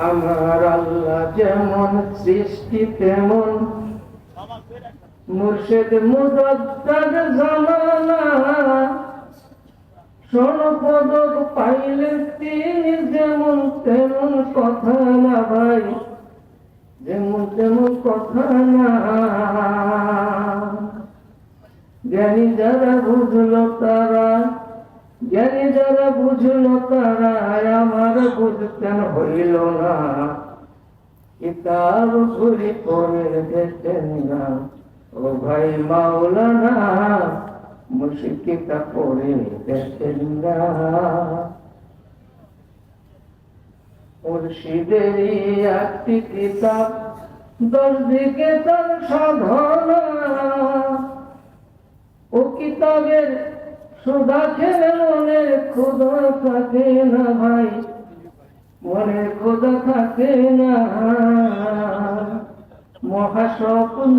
আমার আল্লাহ যেমন সৃষ্টি তেমন মুর্শিদ মুজাদ্দাদ জামানা স্বর্ণপদক পাইলে তিনি যেমন তেমন কথা না ভাই, যেমন তেমন কথা না। জ্ঞানী যারা বুঝলো তারা, জ্ঞানী যারা বুঝলো তারা আমার বুঝতেন হইল না। কিতাব ঘুরি পড়ে দেখেন না ও ভাই মাওলানা, মুশকিলটা পড়ে দেখেন না। মুর্শিদেরই একটি কিতাব 10 দিকে তার সাধনা, ও কিতাবের সুধা খেলে মনের ক্ষুধা থাকে না ভাই, মনের ক্ষুধা থাকে না। মহাস্বপ্ন